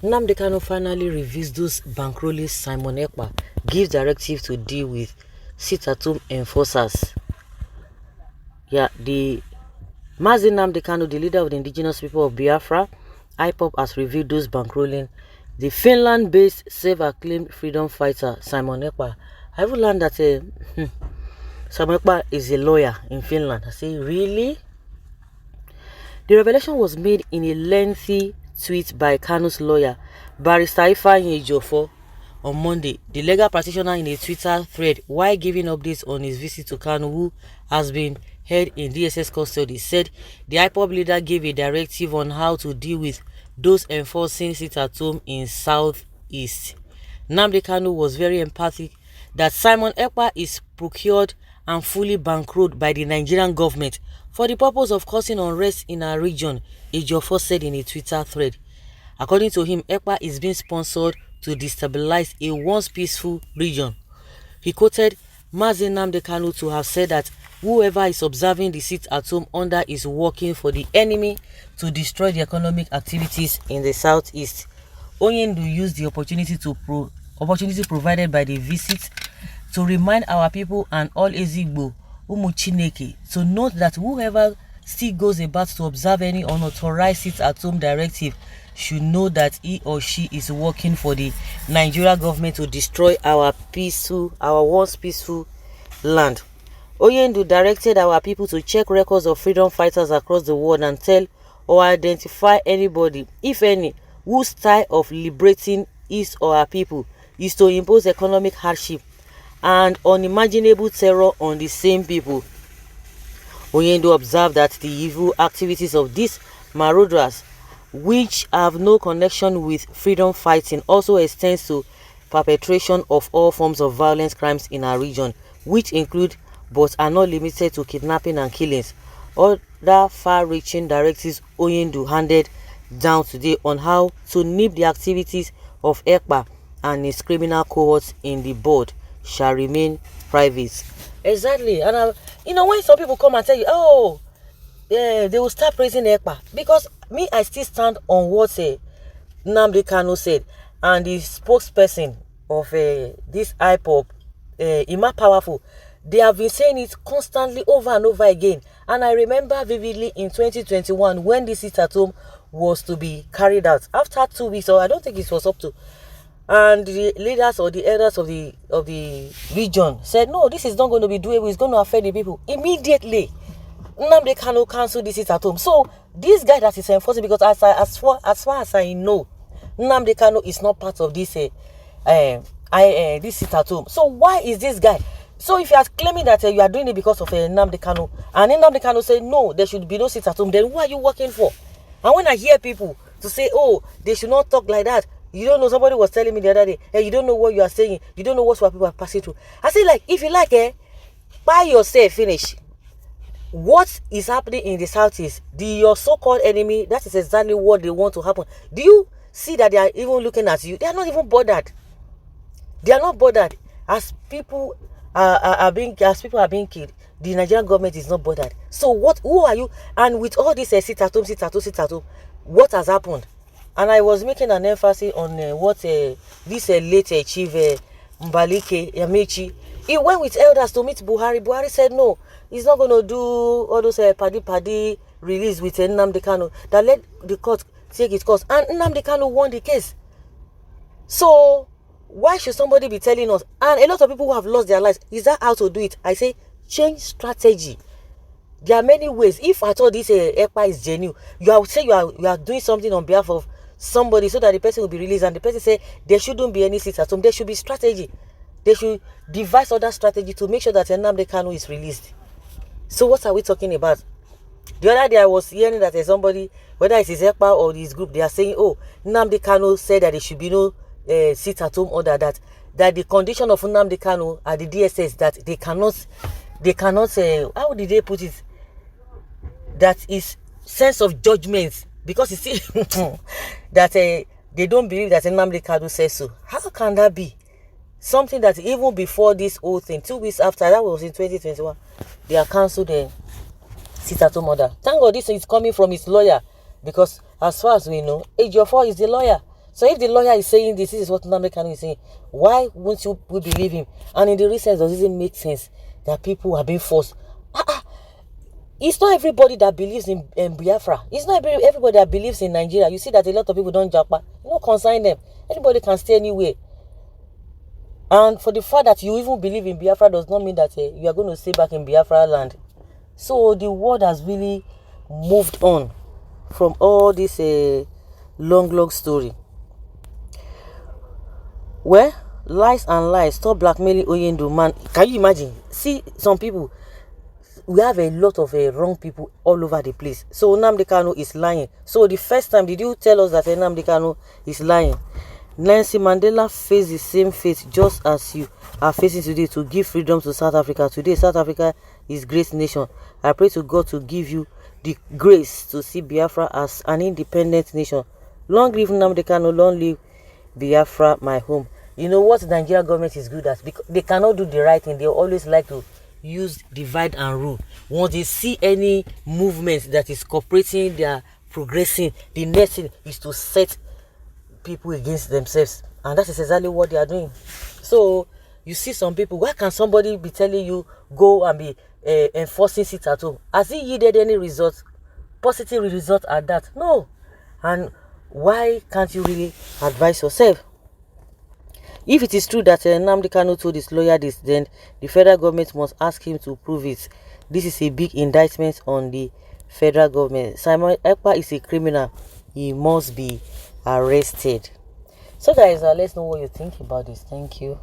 Nnamdi Kanu finally reveals those bankrolling Simon Ekpa gives directive to deal with sit-at-home enforcers. Yeah, the Mazi Nnamdi Kanu, the leader of the indigenous people of Biafra, IPOP, has revealed those bankrolling the Finland-based self-acclaimed freedom fighter Simon Ekpa. I even learned that Simon Ekpa is a lawyer in Finland. I say, really? The revelation was made in a lengthy tweet by Kanu's lawyer, Barrister Ifeanyi Ejiofor, on Monday. The legal practitioner, in a Twitter thread while giving updates on his visit to Kanu, who has been held in DSS custody, said the IPOB leader gave a directive on how to deal with those enforcing sit-at-home in Southeast. Nnamdi Kanu was very emphatic that Simon Ekpa is procured and fully bankrolled by the Nigerian government for the purpose of causing unrest in our region, Ejiofor said in a Twitter thread. According to him, Ekpa is being sponsored to destabilize a once peaceful region. He quoted Mazi Nnamdi Kanu to have said that whoever is observing the sit-at-home order is working for the enemy to destroy the economic activities in the southeast. Onyendu used the opportunity provided by the visit to remind our people and all Ezigbo Umuchineke to note that whoever still goes about to observe any unauthorized sit-at-home directive should know that he or she is working for the Nigeria government to destroy our once peaceful land. Oyendu directed our people to check records of freedom fighters across the world and tell or identify anybody, if any, whose style of liberating his or her people is to impose economic hardship and unimaginable terror on the same people. Oyendu observed that the evil activities of these marauders, which have no connection with freedom fighting, also extends to perpetration of all forms of violent crimes in our region, which include but are not limited to kidnapping and killings. Other far-reaching directives Oyendu handed down today on how to nip the activities of Ekpa and his criminal cohorts in the board shall remain private. Exactly. And when some people come and tell you, oh, yeah, they will start praising Ekpa, because me, I still stand on what Nnamdi Kanu said, and the spokesperson of this IPOP, Ima Powerful, they have been saying it constantly over and over again. And I remember vividly in 2021 when this sit-at-home was to be carried out. After 2 weeks, or I don't think it was up to, and the leaders or the elders of the region said, no, this is not going to be doable, it's going to affect the people. Immediately, Nnamdi Kanu canceled this sit-at-home. So this guy that is enforcing, because as far as I know, Nnamdi Kanu is not part of this this sit-at-home. So why is this guy? So if you are claiming that you are doing it because of Nnamdi Kanu, and Nnamdi Kanu say no, there should be no sit-at-home, then who are you working for? And when I hear people to say, oh, they should not talk like that, you don't know, somebody was telling me the other day, hey, you don't know what you are saying, you don't know what people are passing through. I say, like, if you like, buy yourself, finish. What is happening in the southeast, your so-called enemy, that is exactly what they want to happen. Do you see that they are even looking at you? They are not even bothered. They are not bothered. As people are being killed, the Nigerian government is not bothered. So who are you? And with all this sit-at-home, what has happened? And I was making an emphasis on what this late chief Mbalike Yamechi, he went with elders to meet Buhari. Buhari said no, he's not going to do all those paddy release with Nnamdi Kanu. That let the court take its course. And Nnamdi Kanu won the case. So why should somebody be telling us? And a lot of people who have lost their lives, is that how to do it? I say, change strategy. There are many ways. If at all this Ekpa is genuine, you are doing something on behalf of somebody so that the person will be released, and the person say there shouldn't be any sit-at-home. There should be strategy. They should devise other strategy to make sure that Nnamdi Kanu is released. So what are we talking about? The other day I was hearing that somebody, whether it is Ekpa or his group, they are saying, oh, Nnamdi Kanu said that there should be no sit-at-home order, that the condition of Nnamdi Kanu at the DSS, that they cannot how did they put it? That is sense of judgment, because you see that they don't believe that Nnamdi Kanu says so. How can that be? Something that even before this whole thing, 2 weeks after, that was in 2021, they are cancelled the sit-at-home order. Thank God this is coming from his lawyer, because as far as we know, Ejiofor is the lawyer. So if the lawyer is saying this is what Nnamdi Kanu is saying, why won't you we believe him? And in the recent, does it make sense that people are being forced? It's not everybody that believes in Biafra. It's not everybody that believes in Nigeria. You see that a lot of people don't japa. You don't consign them. Anybody can stay anywhere. And for the fact that you even believe in Biafra does not mean that you are going to stay back in Biafra land. So the world has really moved on from all this long story. Well, lies and lies. Stop blackmailing Oyendu, man. Can you imagine? See, some people, we have a lot of wrong people all over the place. So Nnamdi Kanu is lying. So the first time, did you tell us that Nnamdi Kanu is lying? Nelson Mandela faced the same fate just as you are facing today to give freedom to South Africa. Today, South Africa is a great nation. I pray to God to give you the grace to see Biafra as an independent nation. Long live Nnamdi Kanu, long live Biafra, my home. You know what the Nigerian government is good at? Because they cannot do the right thing. They always like to use divide and rule. Once they see any movement that is cooperating, they are progressing, the next thing is to set people against themselves, and that is exactly what they are doing. So you see some people, why can somebody be telling you go and be enforcing sit at home? Has it yielded any result, positive result at that? No. And why can't you really advise yourself? If it is true that Nnamdi Kanu told his lawyer this, then the federal government must ask him to prove it. This is a big indictment on the federal government. Simon Ekpa is a criminal. He must be arrested. So guys, let's know what you think about this. Thank you.